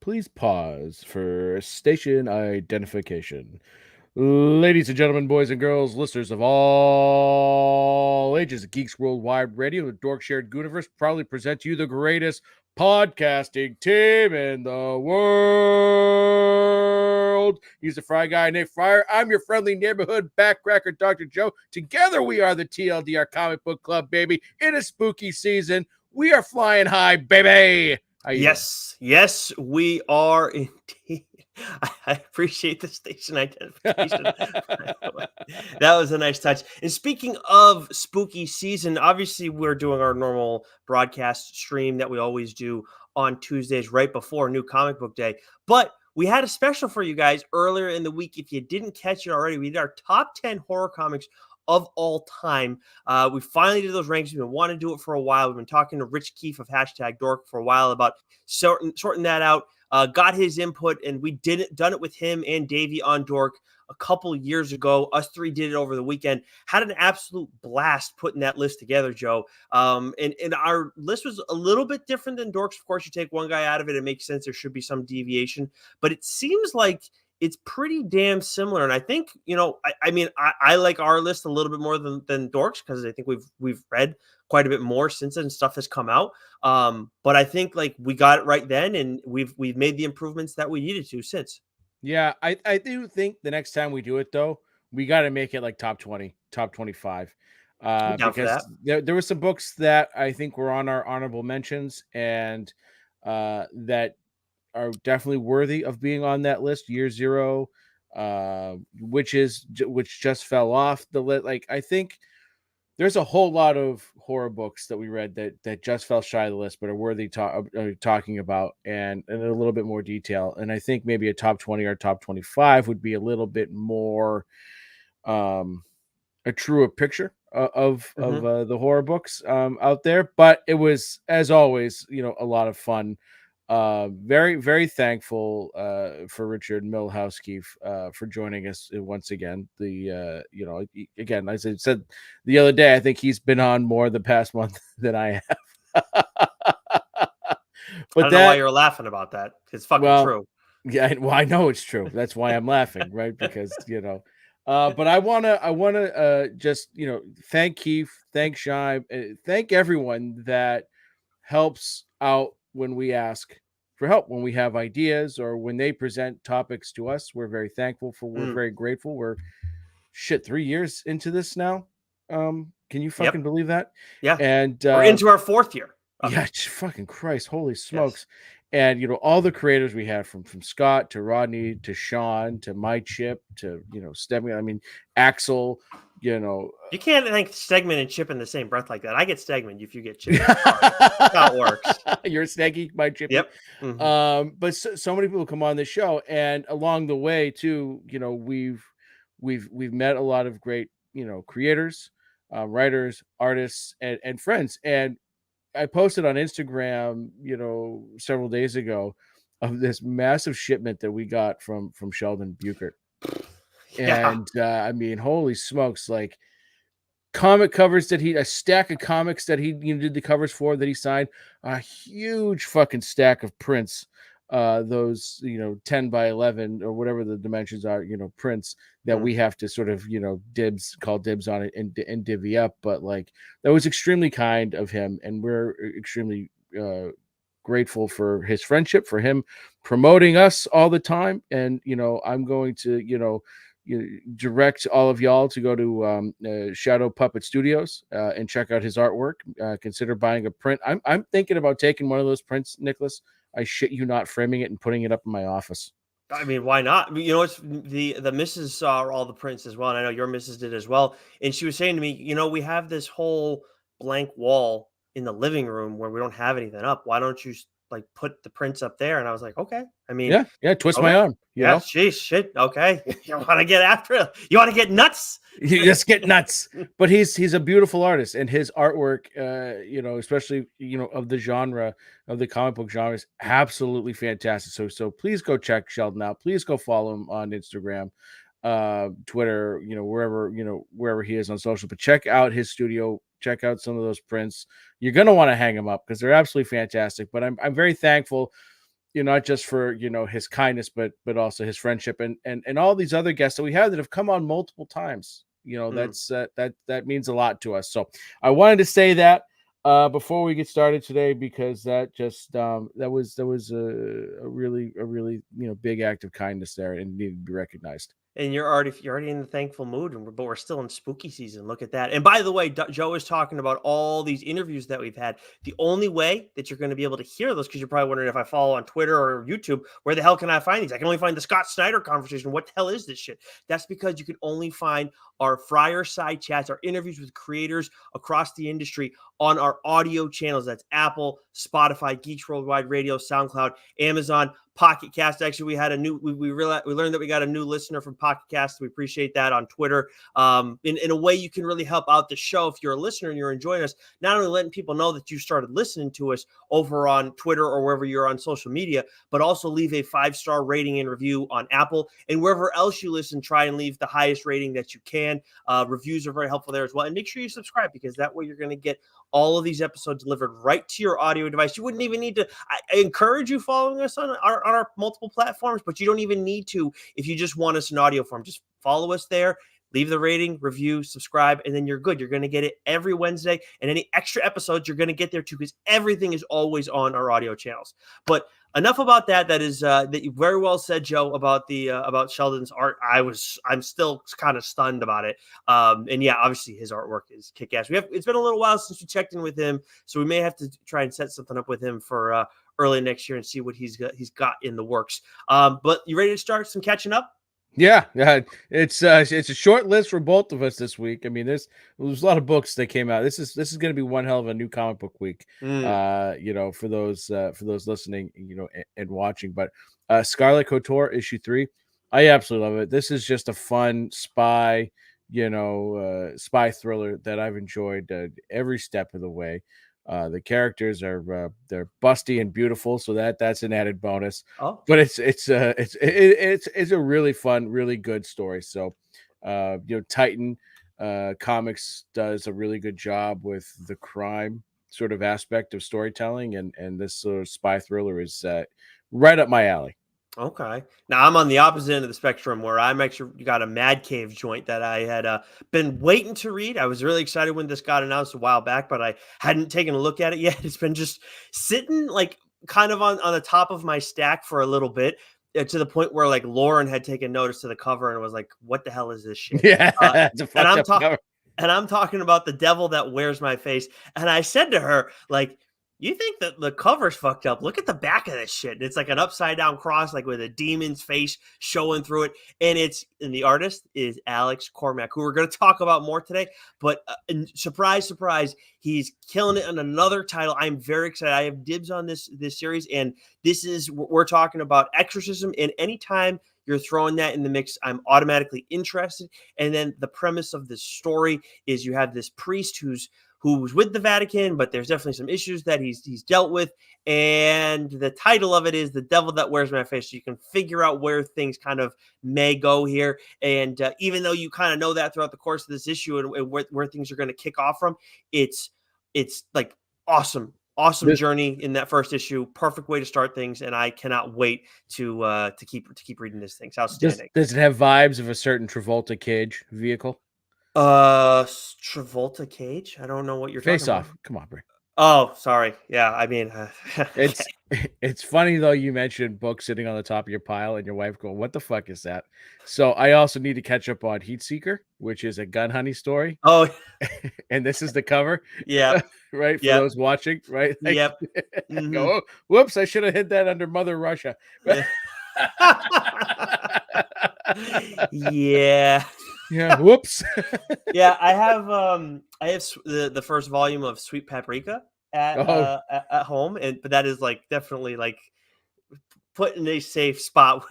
Please pause for station identification. Ladies and gentlemen, boys and girls, listeners of all ages, Geeks Worldwide Radio, the Dork Shared Gooniverse, proudly present to you the greatest podcasting team in the world. He's the Fry Guy, Nick Friar. I'm your friendly neighborhood backcracker, Dr. Joe. Together we are the TLDR Comic Book Club, baby. In a spooky season, we are flying high, baby. Yes, we are indeed. I appreciate the station identification. That was a nice touch. And speaking of spooky season, obviously we're doing our normal broadcast stream that we always do on Tuesdays right before New Comic Book Day. But we had a special for you guys earlier in the week. If you didn't catch it already, we did our top 10 horror comics of all time. We finally did those rankings. We've been wanting to do it for a while. We've been talking to Rich Keefe of #Dork for a while about sorting that out. Got his input, and we done it with him and Davey on Dork a couple years ago. Us three did it over the weekend. Had an absolute blast putting that list together, Joe. And our list was a little bit different than Dork's. Of course, you take one guy out of it, it makes sense. There should be some deviation, but it seems like it's pretty damn similar. And I think, I like our list a little bit more than Dork's, because I think we've read quite a bit more since then. Stuff has come out. But I think like we got it right then, and we've made the improvements that we needed to since. Yeah, I do think the next time we do it, though, we got to make it like top 20, top 25. Because there were some books that I think were on our honorable mentions and that are definitely worthy of being on that list. Year Zero, which just fell off the list. Like, I think there's a whole lot of horror books that we read that just fell shy of the list, but are worthy talking about and in a little bit more detail. And I think maybe a top 20 or top 25 would be a little bit more a truer picture of the horror books out there. But it was, as always, a lot of fun. Very, very thankful for Richard Milhouse Keefe for joining us once again. Again, as I said the other day, I think he's been on more the past month than I have. But I don't know why you're laughing about that. It's fucking true. Yeah, well, I know it's true. That's why I'm laughing, right? Because but I wanna just thank Keith, thank Shai, thank everyone that helps out when we ask for help, when we have ideas, or when they present topics to us. We're very thankful for. We're very grateful. We're 3 years into this now. Can you fucking believe that? Yeah, and we're into our 4th year. Yeah, fucking Christ, holy smokes! Yes. And all the creators we had from Scott to Rodney to Sean to My Chip to Stegman. I mean, Axel. You can't thank Stegman and Chip in the same breath like that. I get Stegman if you get Chip. That's how it works. You're Steggy, My Chip. Yep. Mm-hmm. But so many people come on this show, and along the way too, we've met a lot of great creators, writers, artists, and friends. And I posted on Instagram, several days ago, of this massive shipment that we got from Sheldon Buchert. Yeah. And I mean, holy smokes, like comic covers a stack of comics that he did the covers for, that he signed, a huge fucking stack of prints, those 10 by 11 or whatever the dimensions are, prints that we have to sort of call dibs on it and divvy up. But like, that was extremely kind of him, and we're extremely grateful for his friendship, for him promoting us all the time. And I'm going to direct all of y'all to go to Shadow Puppet Studios and check out his artwork. Consider buying a print. I'm thinking about taking one of those prints, Nicholas. I shit you not, framing it and putting it up in my office. I mean, why not? It's the missus saw all the prints as well, and I know your missus did as well. And she was saying to me, we have this whole blank wall in the living room where we don't have anything up. Why don't you like put the prints up there? And I was like, okay. I mean, yeah, twist my arm. Geez, shit. Okay, you want to get after it? You want to get nuts? You just get nuts. But he's a beautiful artist, and his artwork, especially of the genre, of the comic book genre, is absolutely fantastic. So please go check Sheldon out. Please go follow him on Instagram, Twitter, wherever he is on social. But check out his studio. Check out some of those prints. You're gonna want to hang them up because they're absolutely fantastic. But I'm very thankful. not just for his kindness, but also his friendship, and all these other guests that we have that have come on multiple times. Mm. That's that means a lot to us. So I wanted to say that before we get started today, because that just that was a really big act of kindness there, and needed to be recognized. And you're already in the thankful mood, but we're still in spooky season. Look at that. And by the way, Joe is talking about all these interviews that we've had. The only way that you're going to be able to hear those, because you're probably wondering, if I follow on Twitter or YouTube, where the hell can I find these? I can only find the Scott Snyder conversation. What the hell is this shit? That's because you can only find our Friar side chats, our interviews with creators across the industry on our audio channels. That's Apple, Spotify, Geeks Worldwide Radio, SoundCloud, Amazon, Pocket Cast. Actually, we had a new, we learned that we got a new listener from Pocket Cast. We appreciate that on Twitter. In a way, you can really help out the show if you're a listener and you're enjoying us. Not only letting people know that you started listening to us over on Twitter or wherever you're on social media, but also leave a 5-star rating and review on Apple, and wherever else you listen. Try and leave the highest rating that you can. Reviews are very helpful there as well. And make sure you subscribe, because that way you're going to get all of these episodes delivered right to your audio device. You wouldn't even need to. I encourage you following us on our multiple platforms, but you don't even need to if you just want us in audio form. Just follow us there, leave the rating, review, subscribe, and then you're good. You're going to get it every Wednesday, and any extra episodes you're going to get there too, because everything is always on our audio channels. But enough about that. That is that you very well said, Joe, about the about Sheldon's art. I'm still kind of stunned about it. And yeah, obviously his artwork is kick ass. It's been a little while since we checked in with him, so we may have to try and set something up with him for early next year and see what he's got in the works. But you ready to start some catching up? Yeah, yeah, it's a short list for both of us this week. I mean, there's a lot of books that came out. This is going to be one hell of a new comic book week. Mm. For those listening, and watching. But Scarlet Couture issue 3, I absolutely love it. This is just a fun spy, spy thriller that I've enjoyed every step of the way. The characters are they're busty and beautiful, so that's an added bonus. Oh, But it's a really fun, really good story. So, Titan Comics does a really good job with the crime sort of aspect of storytelling, and this sort of spy thriller is right up my alley. okay. Now I'm on the opposite end of the spectrum, where I'm actually got a Mad Cave joint that I had been waiting to read. I was really excited when this got announced a while back, but I hadn't taken a look at it yet. It's been just sitting like kind of on the top of my stack for a little bit, to the point where like Lauren had taken notice to the cover and was like, "What the hell is this shit?" Yeah, Uh, it's a and fucked up cover. I'm talking about The Devil That Wears My Face. And I said to her, like, you think that the cover's fucked up? Look at the back of this shit. And it's like an upside down cross, like with a demon's face showing through it. And the artist is Alex Cormack, who we're going to talk about more today. But surprise, surprise, he's killing it on another title. I'm very excited. I have dibs on this series, and we're talking about exorcism. And anytime you're throwing that in the mix, I'm automatically interested. And then the premise of this story is you have this priest who's with the Vatican, but there's definitely some issues that he's dealt with. And the title of it is The Devil That Wears My Face. So you can figure out where things kind of may go here. And even though you kind of know that throughout the course of this issue, and where things are going to kick off from, it's like awesome This journey in that first issue. Perfect way to start things, and I cannot wait to keep reading this thing. It's outstanding. does it have vibes of a certain Travolta Cage vehicle? Travolta Cage. I don't know what you're Face talking about. Off. Come on, bro. Oh, sorry. Yeah, I mean, okay. It's it's funny though, you mentioned books sitting on the top of your pile and your wife going, "What the fuck is that?" So I also need to catch up on Heat Seeker, which is a gun hunting story, Oh, and this is the cover, yep, right? For yep, those watching, right? Like, yep. I Hmm. go, "Oh, whoops! I should have hid that under Mother Russia." Yeah. Yeah, whoops. Yeah, I have the first volume of Sweet Paprika Oh, at home, but that is like definitely like put in a safe spot.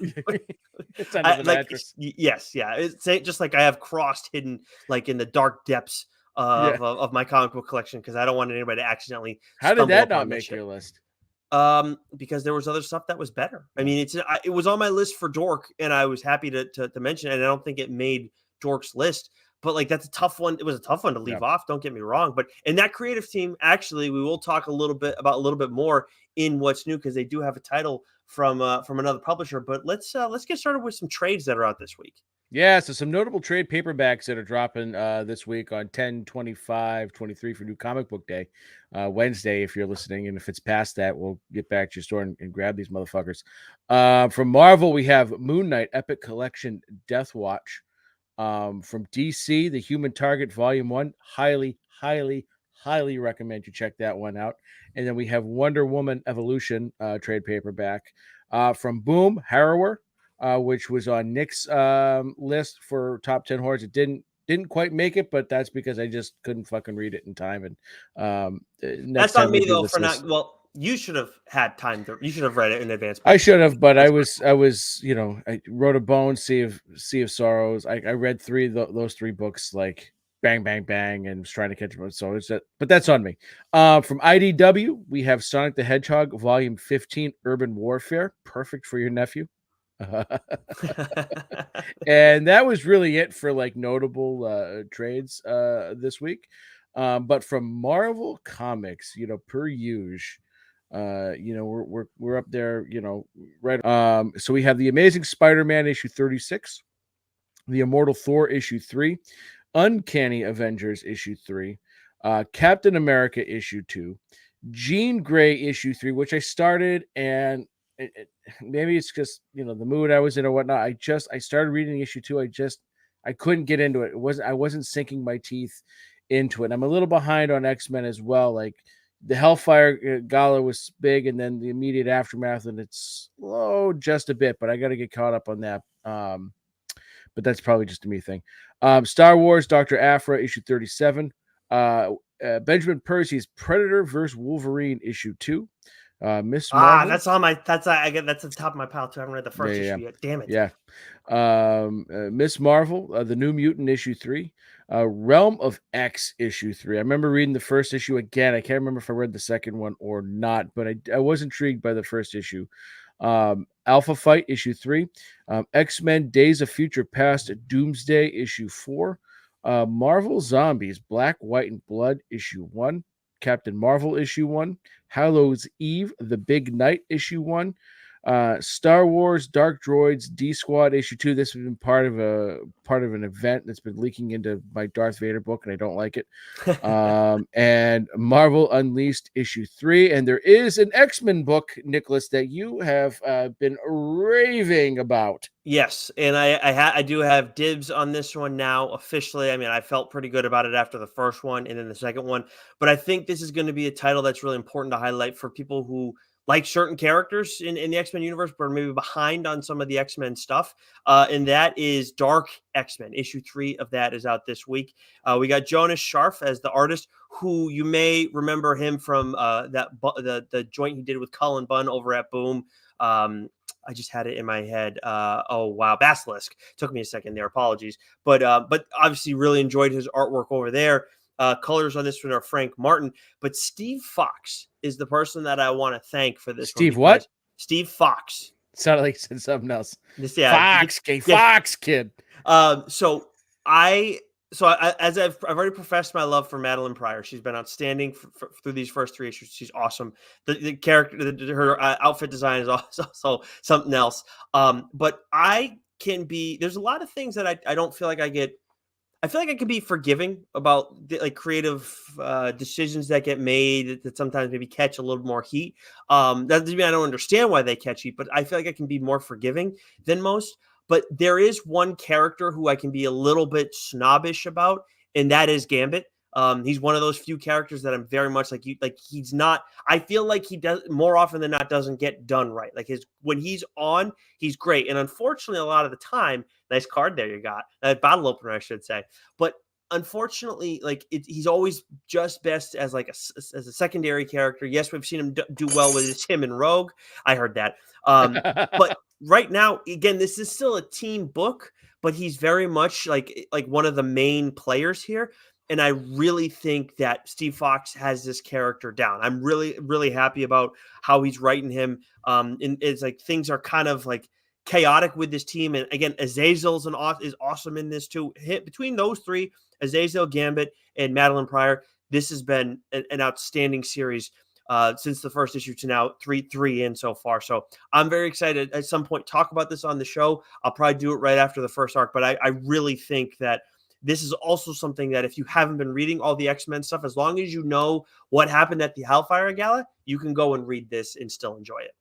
it's under I the like mattress. yes, yeah. It's just like I have Crossed hidden like in the dark depths Yeah. of my comic book collection, because I don't want anybody to accidentally How did stumble that not upon that make shit. your list? Because there was other stuff that was better. I Oh, mean, it was on my list for Dork, and I was happy to mention it. And I don't think it made Dork's list, but like that's a tough one. It was a tough one to yeah. leave off. Don't get me wrong, but in that creative team, actually, we will talk a little bit more, in what's new because they do have a title from another publisher. But let's get started with some trades that are out this week. Yeah, so some notable trade paperbacks that are dropping this week on 10/25/23 for New Comic Book Day, Wednesday, if you're listening. And if it's past that, we'll get back to your store and grab these motherfuckers. From Marvel, we have Moon Knight Epic Collection Death Watch. From DC, The Human Target Volume 1. Highly, highly, highly recommend you check that one out. And then we have Wonder Woman Evolution trade paperback. From Boom, Harrower, which was on Nick's list for top 10 horrors. It didn't quite make it, but that's because I just couldn't fucking read it in time. And next That's on time we me do though this for list, not. Well, you should have had time to. You should have read it in advance. I But should have, but I that's fine. was, I wrote a bone, Sea of Sorrows. I read those three books like bang, bang, bang, and was trying to catch them. So it's that, but that's on me. From IDW, we have Sonic the Hedgehog, Volume 15, Urban Warfare, perfect for your nephew. And that was really it for like notable trades this week. But from Marvel Comics, per usual, we're up there, right. So we have the Amazing Spider-Man issue 36, the Immortal Thor issue 3, Uncanny Avengers issue 3, Captain America issue 2, Jean Grey issue 3, which I started, and maybe it's just the mood I was in or whatnot. I started reading issue 2. I couldn't get into it. I wasn't sinking my teeth into it. I'm a little behind on X-Men as well. Like the Hellfire Gala was big, and then the immediate aftermath, and it's slow just a bit, but I got to get caught up on that. But that's probably just a me thing. Star Wars, Dr. Aphra, issue 37. Benjamin Percy's Predator vs. Wolverine, issue 2. Miss Marvel. That's on my. I get that's at the top of my pile too. I haven't read the first issue yet. Damn it. Yeah. Miss Marvel, the New Mutant, issue 3. Realm of X, issue 3. I remember reading the first issue again. I can't remember if I read the second one or not, but I was intrigued by the first issue. Alpha Fight, issue 3. X-Men Days of Future Past, Doomsday, issue 4. Marvel Zombies, Black, White, and Blood, issue 1. Captain Marvel, issue 1. Hallows Eve, The Big Night, issue 1. Star Wars Dark Droids D Squad issue 2. This has been part of an event that's been leaking into my Darth Vader book, and I don't like it. And Marvel Unleashed issue 3, and there is an X-Men book, Nicholas, that you have been raving about. Yes, and I do have dibs on this one now officially. I mean, I felt pretty good about it after the first one and then the second one, but I think this is going to be a title that's really important to highlight for people who like certain characters in the X-Men universe, but are maybe behind on some of the X-Men stuff. And that is Dark X-Men. Issue 3 of that is out this week. We got Jonas Scharf as the artist, who you may remember him from the joint he did with Cullen Bunn over at Boom. I just had it in my head. Oh wow, Basilisk. Took me a second there. Apologies, but obviously really enjoyed his artwork over there. Colors on this one are Frank Martin, but Steve Fox is the person that I want to thank for this Steve one. What? Steve Fox. Sounded like you said something else. Fox kid. As I've already professed my love for Madeline Pryor. She's been outstanding through these first 3 issues. She's awesome. The character, her outfit design is also something else. But there's a lot of things that I don't feel like I get. I feel like I can be forgiving about like creative decisions that get made that sometimes maybe catch a little more heat. That doesn't mean I don't understand why they catch heat, but I feel like I can be more forgiving than most. But there is one character who I can be a little bit snobbish about, and that is Gambit. He's one of those few characters that I'm very much like you. Like he's not. I feel like he does more often than not doesn't get done right. Like when he's on, he's great, and unfortunately, a lot of the time, nice card there you got, bottle opener, I should say. But unfortunately, like he's always just best as like as a secondary character. Yes, we've seen him do well with him and Rogue. I heard that, but. Right now, again, this is still a team book, but he's very much like one of the main players here. And I really think that Steve Fox has this character down. I'm really, really happy about how he's writing him. And it's like things are kind of like chaotic with this team. And again, Azazel's is awesome in this too. Between those 3, Azazel, Gambit, and Madeline Pryor, this has been an outstanding series. since the first issue to now, three in so far. So I'm very excited at some point talk about this on the show. I'll probably do it right after the first arc, but I really think that this is also something that if you haven't been reading all the X-Men stuff, as long as you know what happened at the Hellfire Gala, you can go and read this and still enjoy it.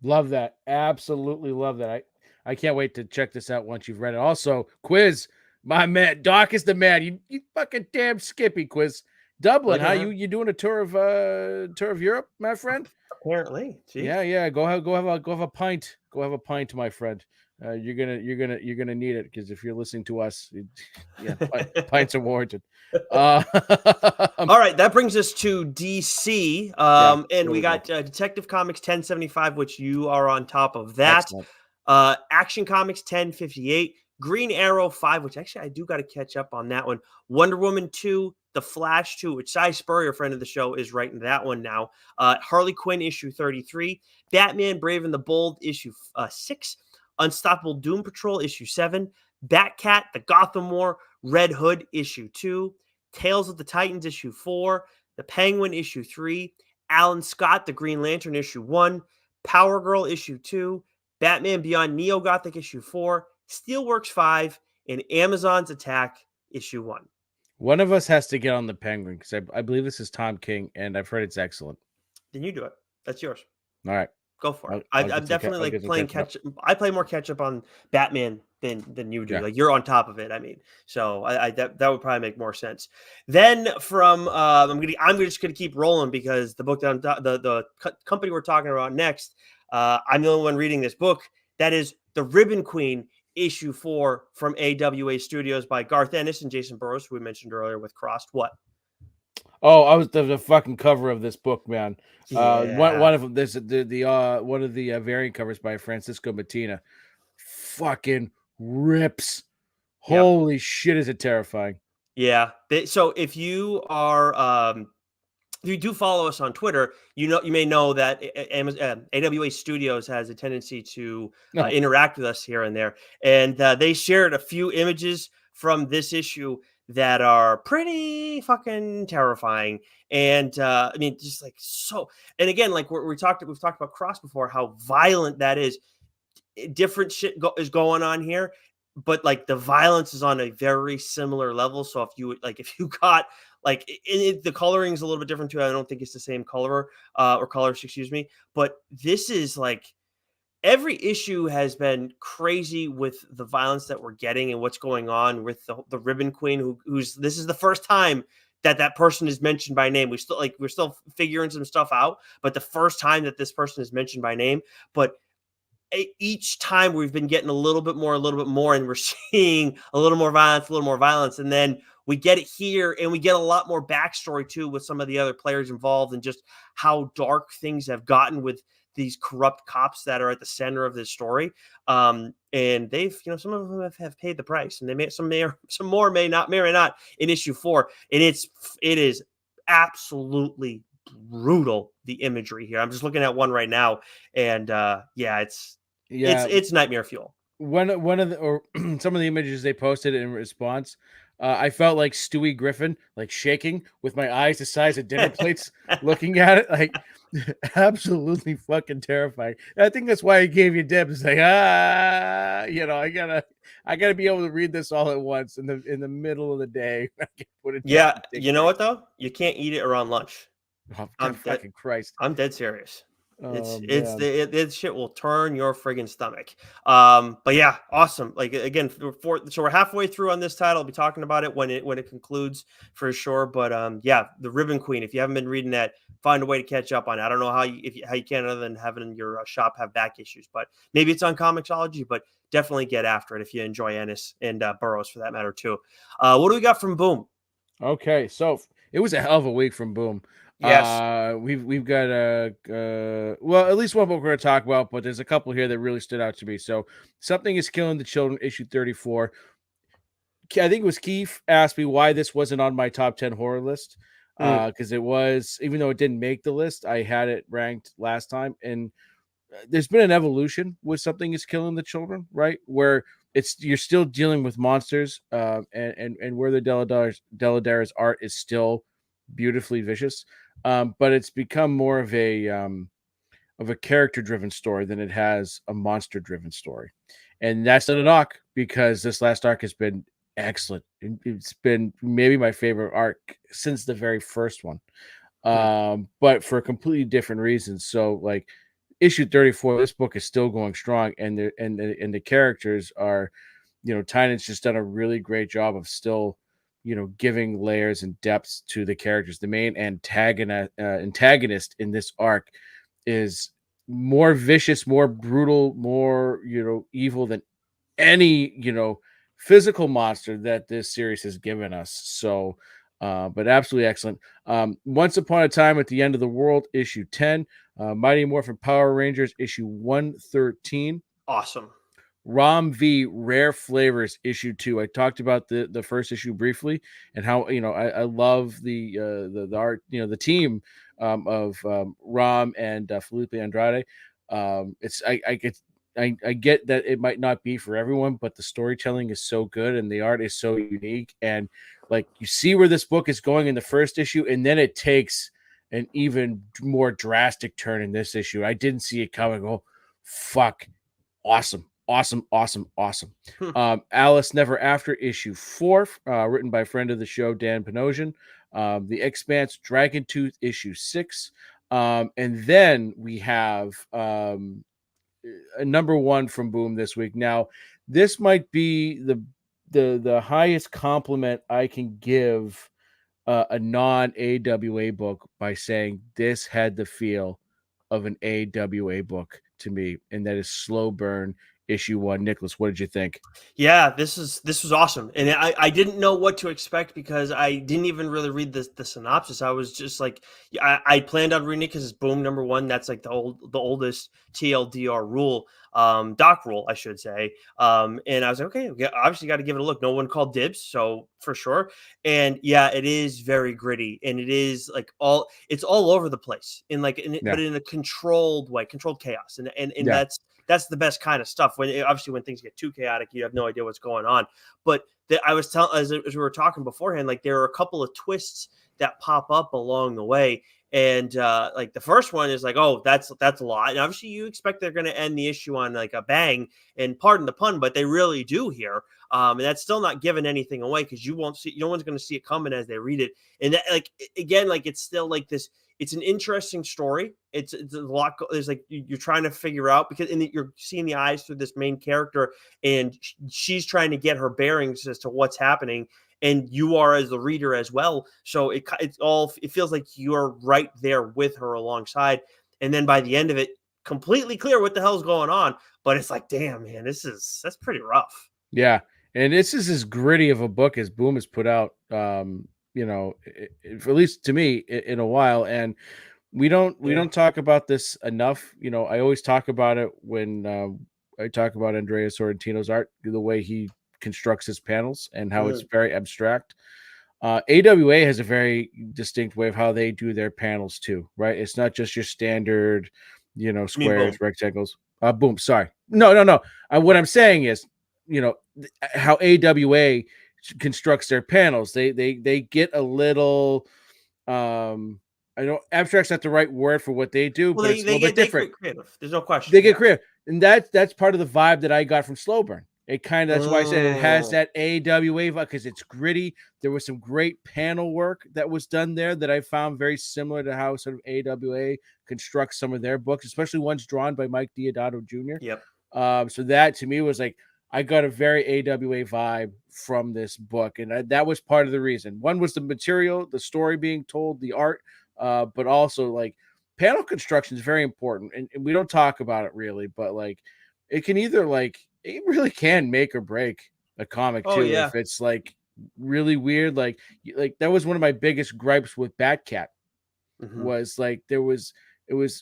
Love that. Absolutely love that. I can't wait to check this out once you've read it. Also, Quiz, my man, Doc is the man. You fucking damn Skippy, Quiz. Dublin, Look at huh? that. You doing a tour of Europe, my friend? Apparently, Yeah, yeah. Go have a pint. Go have a pint, my friend. You're gonna need it because if you're listening to us, yeah, pints are warranted. Uh, All right, that brings us to DC, yeah, and here we we go. got Detective Comics 1075, which you are on top of that. Excellent. Action Comics 1058, Green Arrow 5, which actually I do got to catch up on that one. Wonder Woman 2, The Flash 2, which Cy Spurrier, friend of the show, is writing that one now. Harley Quinn issue 33, Batman Brave and the Bold issue 6, Unstoppable Doom Patrol issue 7, Batcat, The Gotham War, Red Hood issue 2, Tales of the Titans issue 4, The Penguin issue 3, Alan Scott, The Green Lantern issue 1, Power Girl issue 2, Batman Beyond Neo Gothic issue 4, Steelworks 5, and Amazon's Attack issue 1. One of us has to get on the Penguin because I believe this is Tom King, and I've heard it's excellent. Then you do it. That's yours. All right, Go for it. I'll I'm get some definitely I'll like get some playing catching up. catch. I play more catch up on Batman than you do. Yeah. Like you're on top of it. I mean, so that would probably make more sense. Then from I'm just gonna keep rolling because the book that the company we're talking about next. I'm the only one reading this book. That is The Ribbon Queen issue 4 from AWA Studios by Garth Ennis and Jason Burrows, who we mentioned earlier with Crossed. What? Oh, I was the fucking cover of this book, man. Yeah. One of them. There's the one of the variant covers by Francisco Mattina. Fucking rips. Yep. Holy shit, is it terrifying? Yeah. So if you are if you do follow us on Twitter, you may know that AWA Studios has a tendency to No, interact with us here and there, and they shared a few images from this issue that are pretty fucking terrifying. And I mean, just like so. And again, like we've talked about Cross before, how violent that is. Different shit is going on here, but like the violence is on a very similar level. So if you got like the coloring is a little bit different too. I don't think it's the same color or colors, excuse me. But this is like every issue has been crazy with the violence that we're getting and what's going on with the Ribbon Queen, who's this is the first time that person is mentioned by name. We're still figuring some stuff out, but the first time that this person is mentioned by name, but each time we've been getting a little bit more, and we're seeing a little more violence. And then we get it here and we get a lot more backstory too with some of the other players involved and just how dark things have gotten with these corrupt cops that are at the center of this story. And they've, some of them have paid the price, and some more may not in issue 4. And it is absolutely brutal, the imagery here. I'm just looking at one right now, and it's nightmare fuel. One of the or some of the images they posted in response, I felt like Stewie Griffin, like shaking with my eyes the size of dinner plates, looking at it, like absolutely fucking terrifying. And I think that's why I gave you dibs. Like I gotta be able to read this all at once in the middle of the day. Put it Yeah, you know what though? You can't eat it around lunch. Oh, God fucking Christ! I'm dead serious. It's shit will turn your friggin' stomach. But yeah, awesome. Like again, so we're halfway through on this title. I'll be talking about it when it concludes for sure. But yeah, the Ribbon Queen. If you haven't been reading that, find a way to catch up on it. I don't know how you can other than having your shop have back issues, but maybe it's on Comixology. But definitely get after it if you enjoy Ennis and Burroughs for that matter too. What do we got from Boom? Okay, so it was a hell of a week from Boom. Yes. We've got well, at least one book we're going to talk about, but there's a couple here that really stood out to me. So, Something is Killing the Children, issue 34. I think it was Keith asked me why this wasn't on my top 10 horror list. Because it was, even though it didn't make the list, I had it ranked last time, and there's been an evolution with Something is Killing the Children, right? Where you're still dealing with monsters, and where the Deladara's art is still beautifully vicious. but it's become more of a character driven story than it has a monster driven story. And that's not a knock because this last arc has been excellent. It's been maybe my favorite arc since the very first one. Hmm. But for completely different reasons. So like issue 34, this book is still going strong, and the characters are, Tynan's just done a really great job of still, giving layers and depths to the characters. The main antagonist in this arc is more vicious, more brutal, more, evil than any, physical monster that this series has given us. So, but absolutely excellent. Once Upon a Time at the End of the World, issue 10, Mighty Morphin Power Rangers, issue 113. Awesome. Rom V Rare Flavors issue 2. I talked about the first issue briefly and how, I love the art, the team of Rom and Felipe Andrade. It's I get that it might not be for everyone, but the storytelling is so good and the art is so unique, and like you see where this book is going in the first issue, and then it takes an even more drastic turn in this issue. I didn't see it coming. Oh, fuck. Awesome. Awesome, awesome, awesome. Hmm. Alice Never After, issue 4, written by friend of the show, Dan Panosian. The Expanse, Dragon Tooth, issue 6. And then we have a number 1 from Boom this week. Now, this might be the highest compliment I can give a non AWA book by saying this had the feel of an AWA book to me, and that is Slow Burn issue 1. Nicholas, what did you think? Yeah, this was awesome, and I didn't know what to expect because I didn't even really read the synopsis. I was just like, yeah, I planned on reading it because it's Boom #1. That's like the oldest TLDR rule, doc rule, I should say. And I was like, okay, yeah, obviously got to give it a look. No one called dibs, so for sure. And yeah, it is very gritty, and it is like it's all over the place in like, Yeah, but in a controlled way, controlled chaos, and yeah, that's the best kind of stuff. When obviously when things get too chaotic, you have no idea what's going on. But I was telling as we were talking beforehand, like there are a couple of twists that pop up along the way. And like the first one is like, oh, that's a lot. And obviously you expect they're going to end the issue on like a bang, and pardon the pun, but they really do here. And that's still not giving anything away because you won't see, no one's going to see it coming as they read it. And that, like again, like it's still like this, it's an interesting story. It's a lot. There's like you're trying to figure out because you're seeing the eyes through this main character, and she's trying to get her bearings as to what's happening, and you are as the reader as well. So it feels like you're right there with her alongside, and then by the end of it, completely clear what the hell's going on. But it's like, damn, man, that's pretty rough. yeah. And this is as gritty of a book as Boom has put out, at least to me, in a while. And we Yeah. don't talk about this enough. I always talk about it when I talk about Andrea Sorrentino's art, the way he constructs his panels and how it's Mm. very abstract. AWA has a very distinct way of how they do their panels too, right? It's not just your standard, I mean, squares, boom. rectangles. Boom. Sorry. No, no, no. What I'm saying is, how AWA constructs their panels. They get a little I don't abstract's not the right word for what they do, Well, but it's a little bit they different. get creative. There's no question. They get Yeah. creative, and that's part of the vibe that I got from Slow Burn. It kind of that's why I said it has Mm. that AWA vibe because it's gritty. There was some great panel work that was done there that I found very similar to how sort of AWA constructs some of their books, especially ones drawn by Mike Diodato Jr. Yep. So that to me was like I got a very AWA vibe from this book, and that was part of the reason. One was the material, the story being told, the art, but also like panel construction is very important, and we don't talk about it really, but like it can either like it really can make or break a comic Oh too yeah. if it's like really weird. Like that was one of my biggest gripes with Batcat Hmm. was like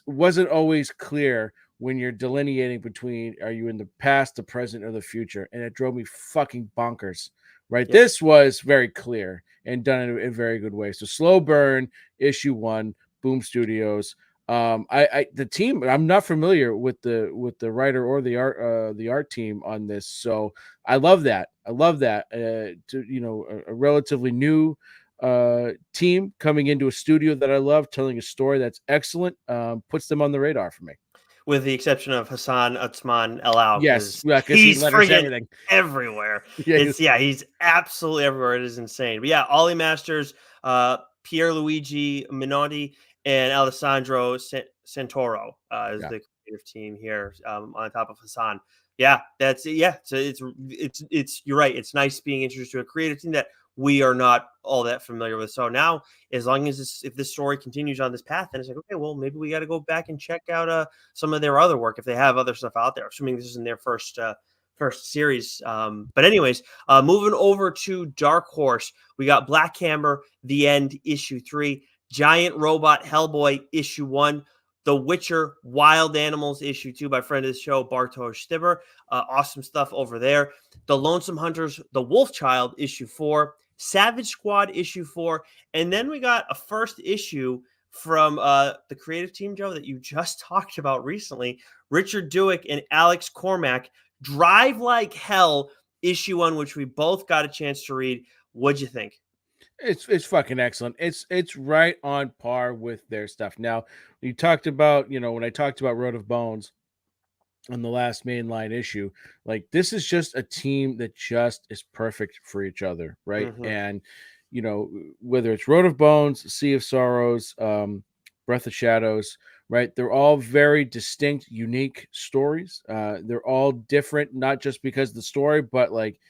wasn't always clear when you're delineating between are you in the past, the present, or the future, and it drove me fucking bonkers. Right, Yep. this was very clear and done in a very good way. So Slow Burn issue 1, Boom Studios. I the team. I'm not familiar with the writer or the art team on this, so I love that. I love that. To a relatively new team coming into a studio that I love, telling a story that's excellent, puts them on the radar for me. With the exception of Hassan Otsman Elau, Yes, because yeah, because he he's letters friggin' everything. everywhere. Yeah, He's absolutely everywhere. It is insane. But yeah, Ollie Masters, Pierluigi Minotti, and Alessandro Santoro is yeah. the creative team here, on top of Hassan. Yeah, that's it. Yeah, so it's you're right. It's nice being introduced to a creative team that we are not all that familiar with. So now, as long as if this story continues on this path, then it's like, okay, well, maybe we got to go back and check out some of their other work if they have other stuff out there. Assuming this isn't their first series. But anyways, moving over to Dark Horse, we got Black Hammer, The End, issue 3, Giant Robot Hellboy, issue 1. The Witcher Wild Animals, issue 2, by friend of the show, Bartosz Stibber. Awesome stuff over there. The Lonesome Hunters, The Wolf Child, issue 4. Savage Squad, issue 4. And then we got a first issue from the creative team, Joe, that you just talked about recently, Richard Dewick and Alex Cormack, Drive Like Hell, issue 1, which we both got a chance to read. What'd you think? It's fucking excellent. It's right on par with their stuff. Now, you talked about, when I talked about Road of Bones on the last mainline issue, like this is just a team that just is perfect for each other, right? Mm-hmm. And whether it's Road of Bones, Sea of Sorrows, Breath of Shadows, right? They're all very distinct, unique stories. They're all different, not just because of the story, but like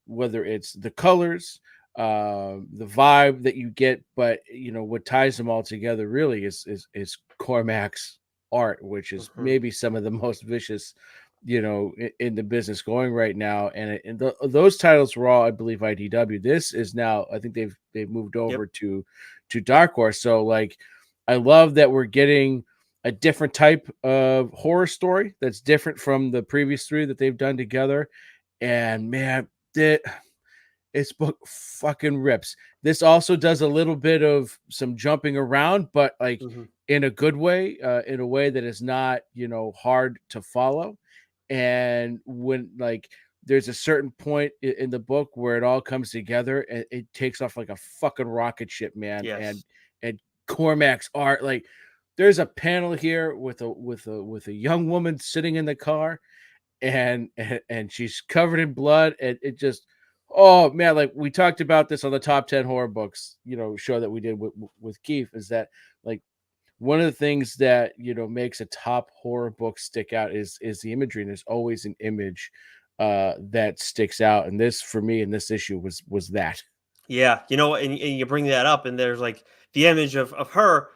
whether it's the colors, the vibe that you get, but what ties them all together really is Cormac's art, which is Mm-hmm. maybe some of the most vicious, in the business going right now. And those titles were all, I believe, IDW. This is now, I think they've moved Yep. over to Dark Horse. So like, I love that we're getting a different type of horror story that's different from the previous three that they've done together. And man, this book fucking rips. This also does a little bit of some jumping around, but like Mm-hmm. in a good way, in a way that is not, hard to follow. And when like there's a certain point in the book where it all comes together and it takes off like a fucking rocket ship, man. And Yes. and Cormac's art, like there's a panel here with a young woman sitting in the car and she's covered in blood, and it just, oh man, like we talked about this on the top 10 horror books show that we did with Keith, is that like one of the things that makes a top horror book stick out is the imagery, and there's always an image that sticks out, and this for me in this issue was that. Yeah, and you bring that up, and there's like the image of her.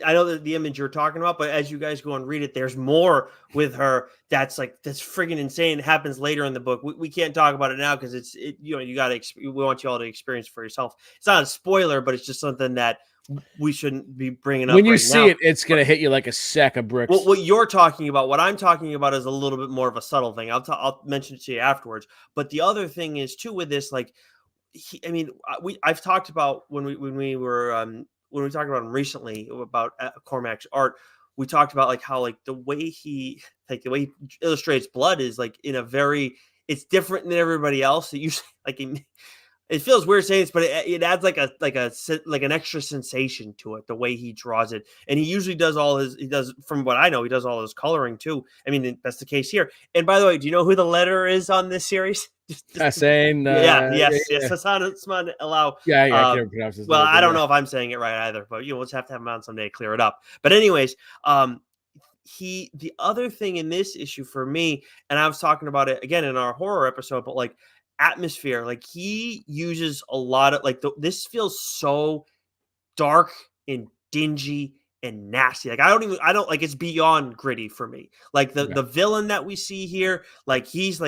I know that the image you're talking about, but as you guys go and read it, there's more with her. That's friggin' insane. It happens later in the book. We can't talk about it now because you got to. We want you all to experience for yourself. It's not a spoiler, but it's just something that we shouldn't be bringing When up you right see now. it, it's gonna hit you like a sack of bricks. What you're talking about, what I'm talking about, is a little bit more of a subtle thing. I'll mention it to you afterwards. But the other thing is too with this, like I mean, I've talked about when we talked about him recently about Cormac's art. We talked about like how like the way he illustrates blood is like in a very it's different than everybody else. It usually like it feels weird saying this, but it adds like an extra sensation to it, the way he draws it. And he usually does from what I know, he does all his coloring too. I mean, that's the case here. And by the way, do you know who the letterer is on this series? Saying, Yeah, yeah, yes. Hassan Usman Allow. yeah, I can't pronounce his Well, name, I but don't yeah. know if I'm saying it right either, but we'll just have to have him on someday to clear it up. But anyways, the other thing in this issue for me, and I was talking about it again in our horror episode, but like atmosphere, like he uses a lot of this feels so dark and dingy and nasty. Like I don't like it's beyond gritty for me. Like Yeah. the villain that we see here, like he's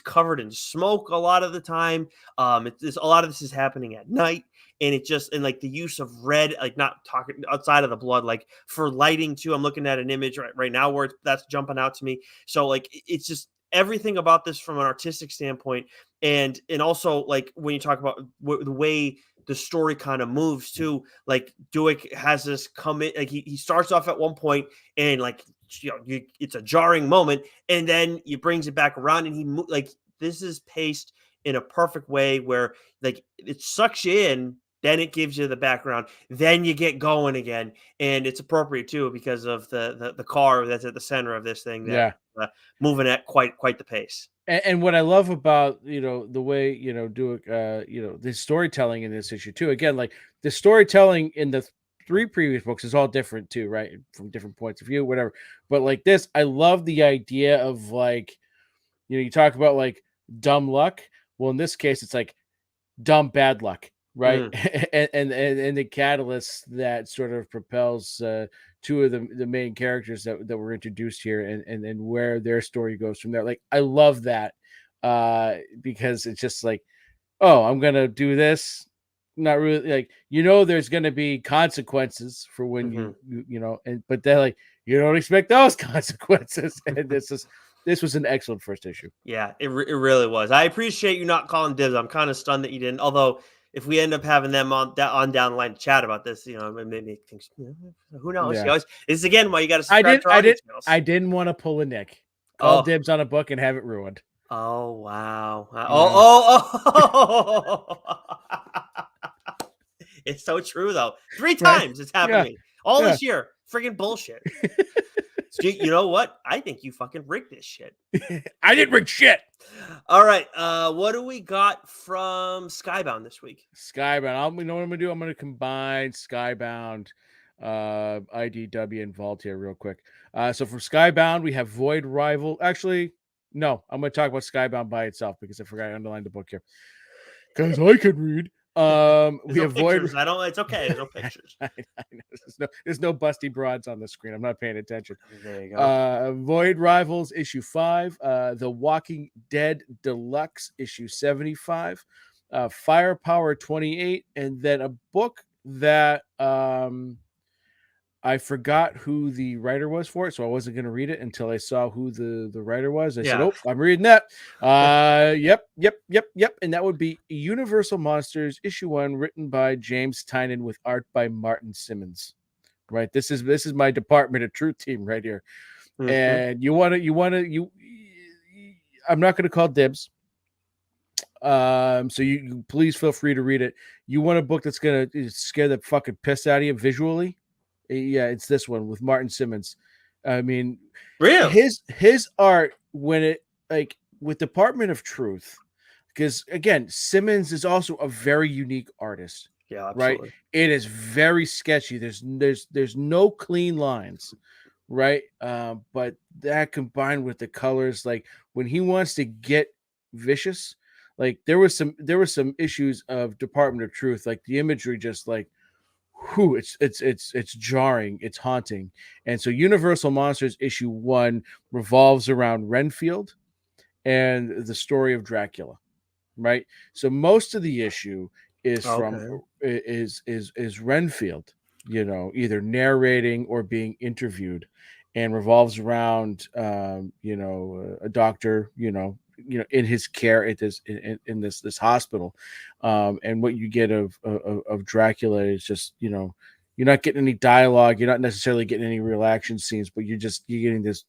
covered in smoke a lot of the time. A lot of this is happening at night. And it just and like the use of red, like not talking outside of the blood, like for lighting too. I'm looking at an image right now where that's jumping out to me. So like it's just everything about this from an artistic standpoint, and also like when you talk about the way the story kind of moves too. Like Dewick has this come in, like he starts off at one point and like it's a jarring moment, and then he brings it back around, and like this is paced in a perfect way where like it sucks you in, then it gives you the background, then you get going again, and it's appropriate too because of the car that's at the center of this thing that Yeah. uh, moving at quite the pace. And what I love about, the way, do it, the storytelling in this issue too. Again, like the storytelling in the three previous books is all different too, right? From different points of view, whatever. But like this, I love the idea of like, you talk about like dumb luck. Well, in this case, it's like dumb bad luck, right? Mm, And the catalyst that sort of propels two of the main characters that were introduced here, and where their story goes from there. Like I love that, because it's just like, oh, I'm gonna do this. Not really, like, there's gonna be consequences for when mhm. and but then like you don't expect those consequences. And this was an excellent first issue. Yeah, it really was. I appreciate you not calling dibs. I'm kind of stunned that you didn't. Although, if we end up having them on down the line to chat about this, it made me think. Who knows? Yeah. This is again why you got to I subscribe did to our I did audience channels. I didn't want to pull a Nick. Call Oh, dibs on a book and have it ruined. oh wow. Yeah. Oh. It's so true though. Three Right? times it's happened Yeah. to me all Yeah. this year. Friggin' bullshit. So, you know what? I think you fucking rigged this shit. I didn't rig shit. All right. What do we got from Skybound this week? Skybound. You know what I'm gonna do? I'm gonna combine Skybound, IDW, and Vault here real quick. So from Skybound, we have Void Rival. Actually, no, I'm gonna talk about Skybound by itself because I forgot I underlined the book here. Because I can read. There's We no have Void. pictures. I don't. It's okay. There's no pictures. I know. There's no busty broads on the screen. I'm not paying attention. There you go. Void Rivals issue 5, The Walking Dead Deluxe issue 75, Firepower 28, and then a book that I forgot who the writer was for it, so I wasn't going to read it until I saw who the writer was. I said, Yeah. "Oh, I'm reading that." Yep, and that would be Universal Monsters issue 1, written by James Tynion with art by Martin Simmons. Right, this is my Department of Truth team right here, Mhm. and you want to. I'm not going to call dibs. So you please feel free to read it. You want a book that's gonna scare the fucking piss out of you visually? Yeah, it's this one with Martin Simmons. I mean, Really? his art when it like with Department of Truth, because again, Simmons is also a very unique artist, Yeah, right? absolutely. It is very sketchy. There's no clean lines, right? But that combined with the colors, like when he wants to get vicious, like there was some issues of Department of Truth, like the imagery just like whew, it's jarring, it's haunting. And so Universal Monsters issue 1 revolves around Renfield and the story of Dracula, right? So most of the issue is from Okay. is Renfield, either narrating or being interviewed, and revolves around a doctor, in his care at in this hospital, and what you get of Dracula is just you're not getting any dialogue, you're not necessarily getting any real action scenes, but you're getting this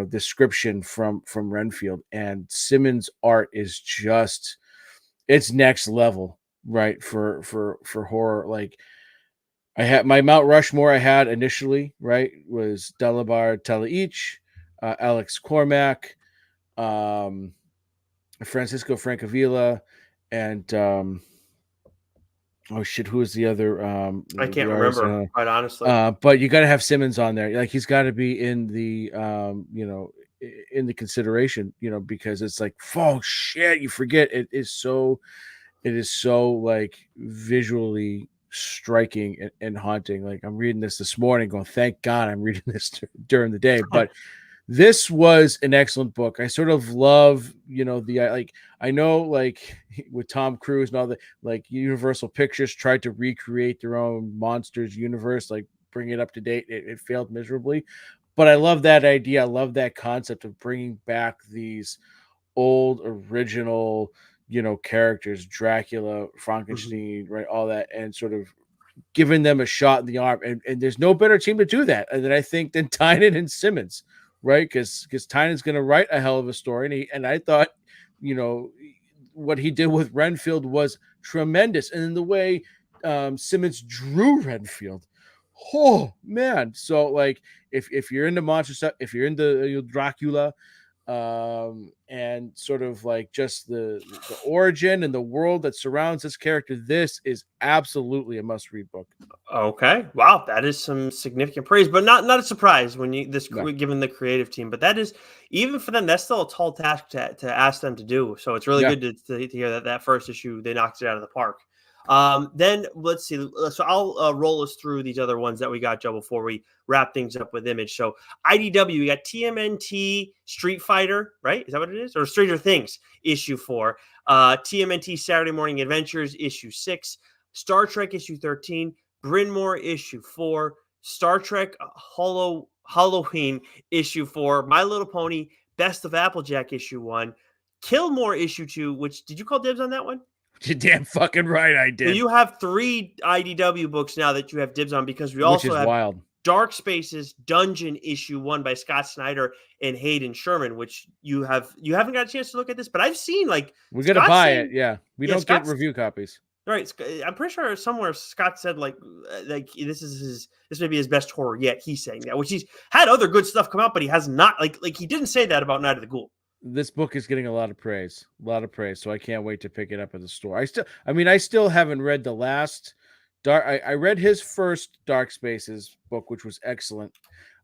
description from Renfield. And Simmons' art is just it's next level, right? For horror. Like I had my Mount Rushmore I had initially, right, was Delabar Telaich, Alex Cormack, um Francisco Francavilla, and oh shit, who is the other I the can't artist? remember, quite honestly. But you got to have Simmons on there. Like he's got to be in the in the consideration, because it's like, oh shit, you forget it is so like visually striking and haunting. Like I'm reading this morning, going, thank God I'm reading this during the day. But this was an excellent book. I sort of love, I know like with Tom Cruise and all the like Universal Pictures tried to recreate their own monsters universe, like bring it up to date. It failed miserably, but I love that idea. I love that concept of bringing back these old original, characters, Dracula, Mhm. Frankenstein, right, all that, and sort of giving them a shot in the arm. And there's no better team to do that than I think than Tynan and Simmons, right? Because Tynan's going to write a hell of a story, and I thought, you know, what he did with Renfield was tremendous, and then the way Simmons drew Renfield. Oh man! So like, if you're into monster stuff, if you're into Dracula, and sort of like just the origin and the world that surrounds this character, this is absolutely a must read book. Okay. Wow, that is some significant praise, but not a surprise when you No. given the creative team. But that is, even for them, that's still a tall task to ask them to do. So it's really Yeah. good to hear that first issue they knocked it out of the park. Then let's see. So I'll roll us through these other ones that we got, Joe, before we wrap things up with Image. So IDW, we got TMNT Street Fighter, right? Is that what it is? Or Stranger Things issue 4, TMNT Saturday Morning Adventures issue 6, Star Trek issue 13. Bryn Mawr issue 4, Star Trek Halloween issue 4, My Little Pony Best of Applejack issue 1, Killmore issue 2. Which did you call dibs on that one? You're damn fucking right, I did. So you have 3 IDW books now that you have dibs on, because we Which also is have wild. Dark Spaces Dungeon issue 1 by Scott Snyder and Hayden Sherman, which you haven't got a chance to look at this, but I've seen, like, We're gonna buy it. Yeah, we don't get Scott's review copies. right. I'm pretty sure somewhere Scott said like this may be his best horror yet. He's saying that, which he's had other good stuff come out, but he has not like he didn't say that about Night of the Ghoul. This book is getting a lot of praise. So I can't wait to pick it up at the store. I still haven't read the last I read his first Dark Spaces book, which was excellent.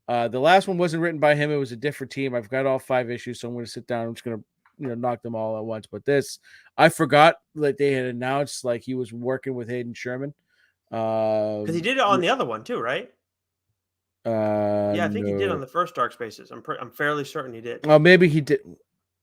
The last one wasn't written by him. It was a different team. I've got all 5 issues, so I'm going to sit down. I'm just going to knock them all at once. But this, I forgot that they had announced like he was working with Hayden Sherman. Because he did it on the other one too, right? Yeah, I think he did on No. the first Dark Spaces. I'm fairly certain he did. Oh, maybe he did.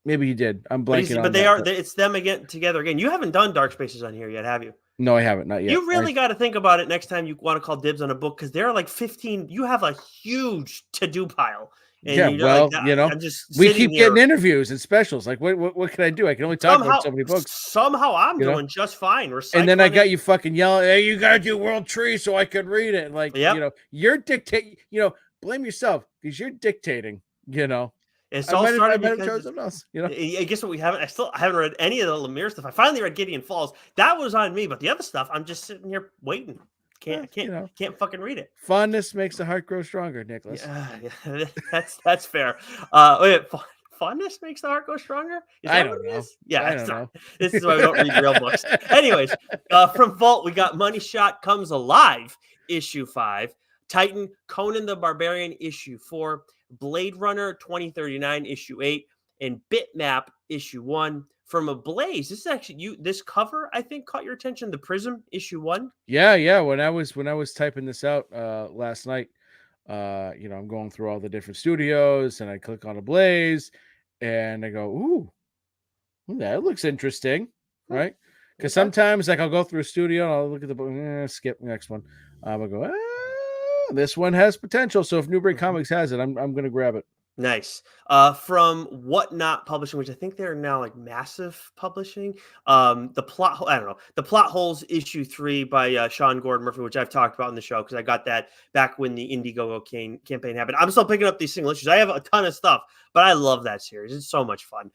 Maybe he did. I'm blanking But on they that. it's them again together again. You haven't done Dark Spaces on here yet, have you? No, I haven't. Not yet. You really got to think about it next time you want to call dibs on a book, because there are like 15. You have a huge to-do pile. And yeah, well, I'm just we keep here. getting interviews and specials. Like, what can I do? I can only talk about so many books. Somehow I'm doing just fine. And then I got you fucking yelling, "Hey, you gotta do World Tree so I could read it." Like, you're dictating. Blame yourself because you're dictating. It's all started because something else. I guess what we haven't. I haven't read any of the Lemire stuff. I finally read Gideon Falls. That was on me, but the other stuff, I'm just sitting here waiting. Can't fucking read it. Fondness makes the heart grow stronger, Nicholas. Yeah, that's fair. Fondness makes the heart go stronger. I don't know. Yeah, I don't know. This is why we don't read real books. Anyways, from Vault, we got Money Shot Comes Alive issue 5, Titan Conan the Barbarian issue 4, Blade Runner 2039 issue 8, and Bitmap issue 1. From Ablaze, this is actually this cover I think caught your attention. The Prism issue 1. Yeah. When I was typing this out last night, I'm going through all the different studios, and I click on Ablaze, and I go, ooh, that looks interesting, right? Because sometimes like I'll go through a studio and I'll look at the book, skip next one. I'll go, this one has potential. So if Newbury Comics has it, I'm gonna grab it. Nice. From Whatnot Publishing, which I think they're now like Massive Publishing. The Plot Holes issue 3 by Sean Gordon Murphy, which I've talked about in the show because I got that back when the Indiegogo campaign happened. I'm still picking up these single issues. I have a ton of stuff, but I love that series. It's so much fun.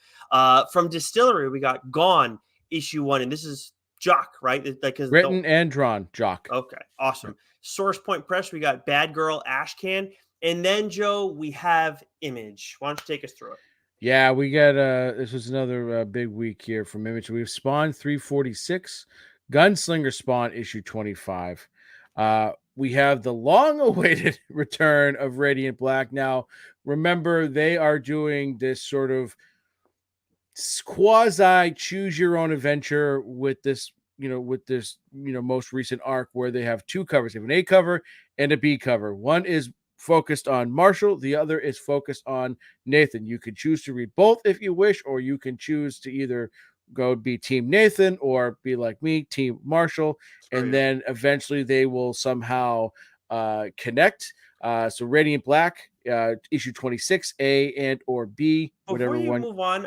From Distillery, we got Gone issue 1, and this is Jock, right? Written and drawn, Jock. Okay, awesome. Source Point Press, we got Bad Girl Ashcan. And then, Joe, we have Image. Why don't you take us through it? Yeah, we got this was another big week here from Image. We have Spawn 346, Gunslinger Spawn issue 25. We have the long-awaited return of Radiant Black. Now, remember, they are doing this sort of quasi choose your own adventure with this most recent arc where they have 2 covers. They have an A cover and a B cover. One is focused on Marshall, the other is focused on Nathan. You can choose to read both if you wish, or you can choose to either go be Team Nathan or be like me, Team Marshall, and then eventually they will somehow connect. So Radiant Black, issue 26, A and or B, whatever Before you one. move on,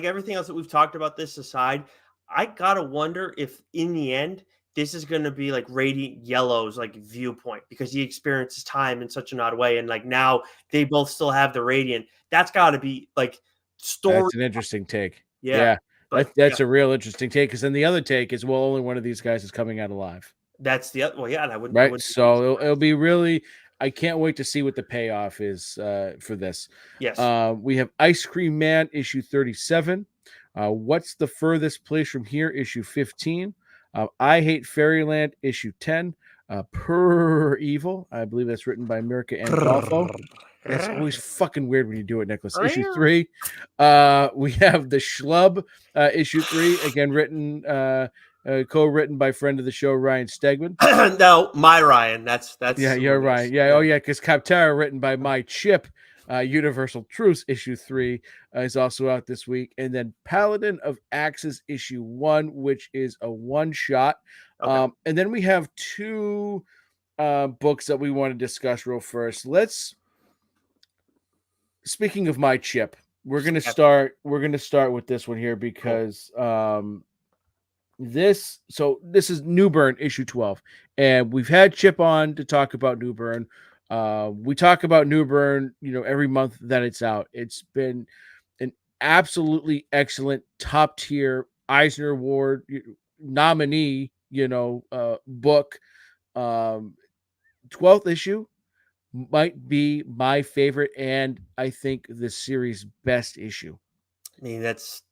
everything else that we've talked about this aside, I gotta wonder if in the end this is going to be like Radiant Yellow's like viewpoint, because he experiences time in such an odd way, and like now they both still have the Radiant. That's got to be like story. That's an interesting take. Yeah, Yeah, but yeah, that's a real interesting take. Because then the other take is, well, only one of these guys is coming out alive. that's the other. Well, yeah, and I Right, wouldn't be so it'll surprised. be really. I can't wait to see what the payoff is for this. Yes. We have Ice Cream Man issue 37. What's the furthest place from here? Issue 15. I Hate Fairyland issue 10. Per Evil, I believe that's written by Mirka Andolfo. That's always fucking weird when you do it, Nicholas. Issue 3. We have The Schlub, issue 3, again written co-written by friend of the show Ryan Stegman. No, my Ryan. Yeah, That's who you're it right. is. Yeah, oh Yeah. yeah, because Capterra, written by My Chip, Universal Truce issue 3 is also out this week, and then Paladin of Axes issue 1, which is a one shot. Okay. And then we have two books that we want to discuss real first. Let's. Speaking of My Chip, we're gonna Yeah. start. We're gonna start with this one here Cool. because this is New Burn issue 12, and we've had Chip on to talk about New Burn. We talk about New Burn, every month that it's out. It's been an absolutely excellent top tier Eisner Award nominee, book. 12th issue might be my favorite, and I think the series' best issue. I mean, that's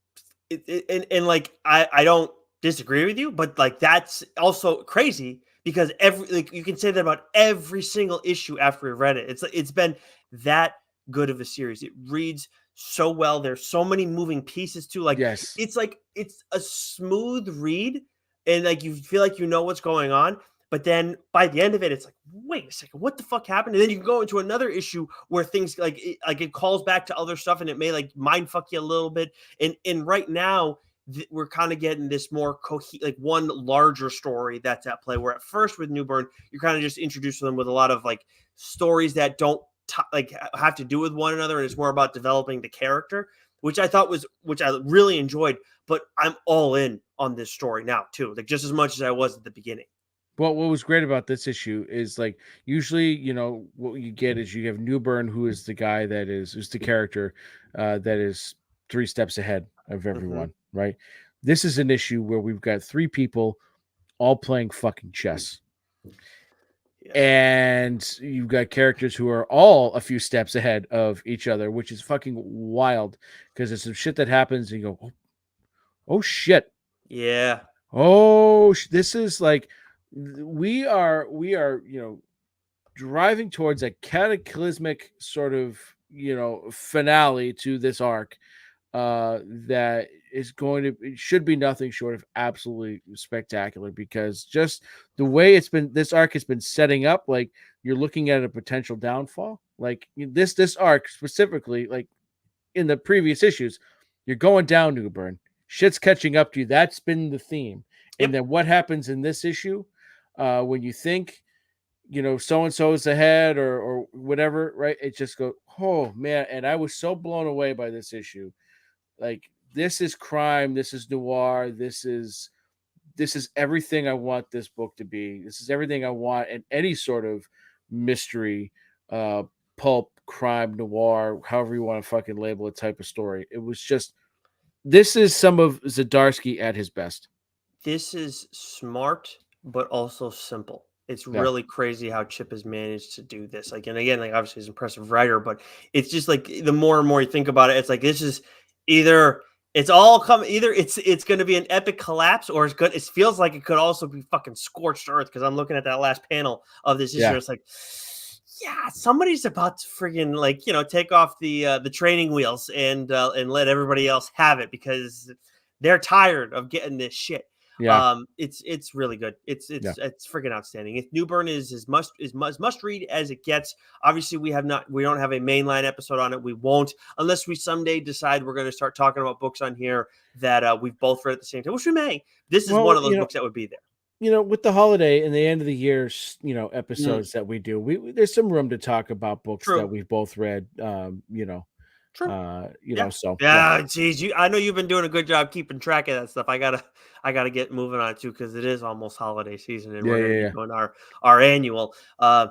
and like I don't disagree with you, but like that's also crazy because every like you can say that about every single issue after we've read it. It's been that good of a series. It reads so well. There's so many moving pieces too. Yes. Like it's a smooth read, and like you feel like you know what's going on. But then by the end of it, it's like, wait a second, what the fuck happened? And then you can go into another issue where things like it calls back to other stuff, and it may like mind fuck you a little bit. And right now, we're kind of getting this more like one larger story that's at play. Where at first with New Burn, you're kind of just introducing them with a lot of like stories that don't like have to do with one another, and it's more about developing the character, which I thought which I really enjoyed. But I'm all in on this story now too, like just as much as I was at the beginning. Well, what was great about this issue is like usually, what you get is you have Newburn, who is the guy who's the character that is three steps ahead of Hmm. everyone, right? This is an issue where we've got three people all playing fucking chess. Yeah. And you've got characters who are all a few steps ahead of each other, which is fucking wild because there's some shit that happens and you go, oh shit. Yeah. Oh, this is like we are driving towards a cataclysmic sort of finale to this arc that is going to it should be nothing short of absolutely spectacular because just the way this arc has been setting up, like you're looking at a potential downfall, like this arc specifically, like in the previous issues, you're going down, Newburn. Shit's catching up to you. That's been the theme. And Yep. then what happens in this issue when you think, so and so is ahead or whatever, right? It just goes, oh man. And I was so blown away by this issue. Like, this is crime. This is noir. This is everything I want this book to be. This is everything I want in any sort of mystery, uh, pulp, crime, noir, however you want to fucking label it, type of story. It was just this is some of Zdarsky at his best. This is smart, but also simple. It's Yeah. really crazy how Chip has managed to do this. Like, and again, like obviously he's an impressive writer, but it's just like the more and more you think about it, it's like this is either it's all come either it's going to be an epic collapse, or it's good. It feels like it could also be fucking scorched earth because I'm looking at that last panel of this issue. Yeah. It's like, yeah, somebody's about to friggin' like take off the training wheels and let everybody else have it because they're tired of getting this shit. Yeah. It's really good. It's Yeah. it's it's freaking outstanding. If New Burn is as must read as it gets. Obviously, we don't have a mainline episode on it. We won't unless we someday decide we're going to start talking about books on here that we've both read at the same time, which we may. This is one Well, of those books that would be there. with the holiday and the end of the year, Mm, episodes that we do, there's some room to talk about books that true. we've both read. True. You Yeah. know, so yeah. Yeah, geez, I know you've been doing a good job keeping track of that stuff. I gotta get moving on it too because it is almost holiday season and Yeah, we're gonna yeah, be yeah. doing our annual.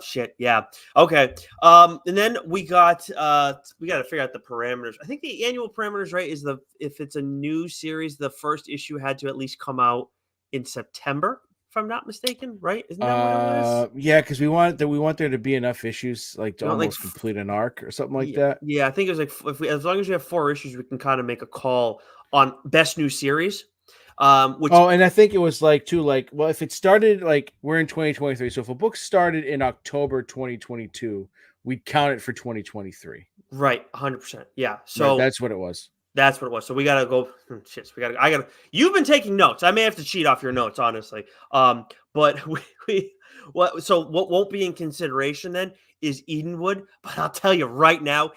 Shit, yeah. Okay. And then we got to figure out the parameters. I think the annual parameters, right, is the if it's a new series, the first issue had to at least come out in September, if I'm not mistaken, right? Isn't that what it was? Yeah, because we want there to be enough issues like to You know, like almost complete an arc or something like yeah, that. yeah, I think it was like as long as we have 4 issues, we can kind of make a call on best new series. Which Oh, and I think it was like too, like, well, if it started like we're in 2023, so if a book started in October 2022, we count it for 2023. right, 100%. Yeah. Right, So that's what it was. that's what it was. So we gotta go. Shit. So we gotta. I gotta. You've been taking notes. I may have to cheat off your notes, honestly. But we what? So what won't be in consideration then is Edenwood. But I'll tell you right now,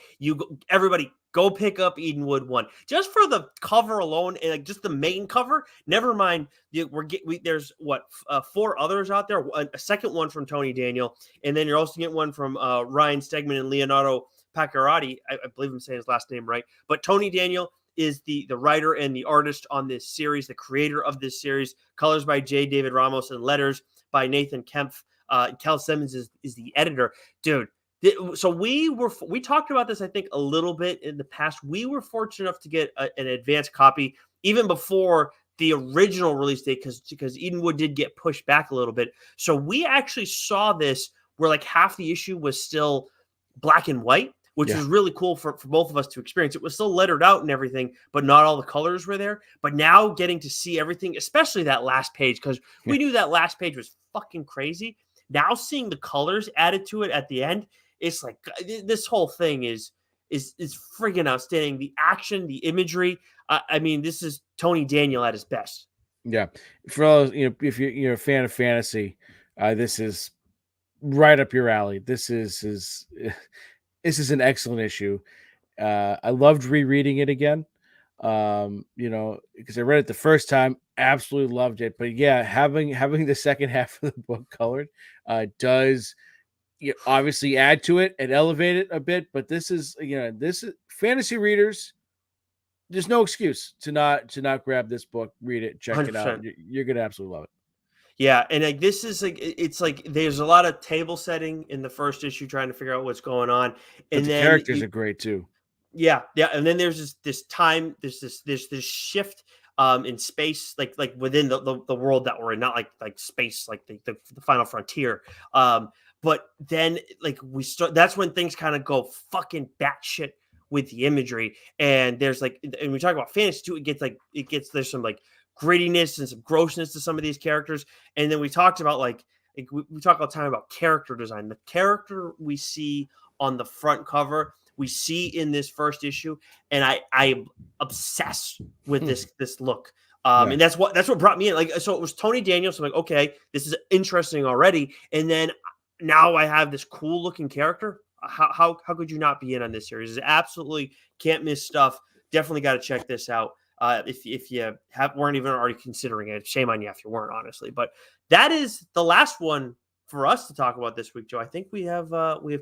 everybody go pick up Edenwood 1 just for the cover alone and like just the main cover. Never mind. There's what 4 others out there. A second one from Tony Daniel, and then you're also getting one from Ryan Stegman and Leonardo Pacchiarati. I believe I'm saying his last name right. But Tony Daniel is the writer and the artist on this series, the creator of this series. Colors by J. David Ramos and letters by Nathan Kempf. Cal Simmons is the editor. Dude, so we talked about this, I think, a little bit in the past. We were fortunate enough to get an advanced copy even before the original release date because Edenwood did get pushed back a little bit. So we actually saw this where like half the issue was still black and white, which Yeah, was really cool for both of us to experience. It was still lettered out and everything, but not all the colors were there. But now getting to see everything, especially that last page, because yeah, we knew that last page was fucking crazy. Now seeing the colors added to it at the end, it's like this whole thing is friggin' outstanding. The action, the imagery. I mean, this is Tony Daniel at his best. yeah. For all if you're a fan of fantasy, this is right up your alley. This is an excellent issue. I loved rereading it again. Because I read it the first time, absolutely loved it. But yeah, having the second half of the book colored does obviously add to it and elevate it a bit. But this is fantasy readers. There's no excuse to not grab this book, read it, check it out. 100%. You're gonna absolutely love it. Yeah, and like this is like it's like there's a lot of table setting in the first issue trying to figure out what's going on, But and the then characters are great too. yeah, yeah, and then there's this time, there's this shift in space, like within the world that we're in, not like space, like the final frontier. But then like we start, that's when things kind of go fucking batshit with the imagery, and there's like, and we talk about fantasy too. It gets there's some like grittiness and some grossness to some of these characters, and then we talked about like we talk all the time about character design. The character we see on the front cover we see in this first issue, and I obsess with this look. Yeah, And that's what brought me in. Like, so it was Tony Daniels. I'm like, okay, this is interesting already. And then now I have this cool looking character. How could you not be in on this series? It's absolutely can't miss stuff. Definitely got to check this out. If you weren't even already considering it, shame on you if you weren't, honestly. But that is the last one for us to talk about this week, Joe. I think we have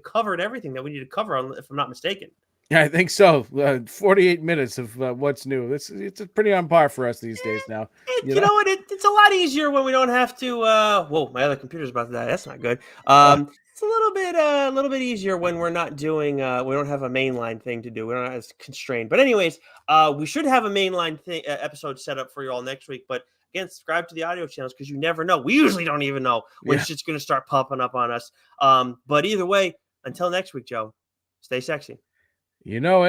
covered everything that we need to cover, if I'm not mistaken. yeah, I think so. 48 minutes of what's new. It's pretty on par for us these days now. You know what? It's a lot easier when we don't have to. Whoa, my other computer's about to die. That's not good. Uh, It's a little bit easier when we're not doing. We don't have a mainline thing to do. We're not as constrained. But anyways, we should have a mainline thing episode set up for you all next week. But again, subscribe to the audio channels because you never know. We usually don't even know when yeah, shit's going to start popping up on us. But either way, until next week, Joe, stay sexy. you know it.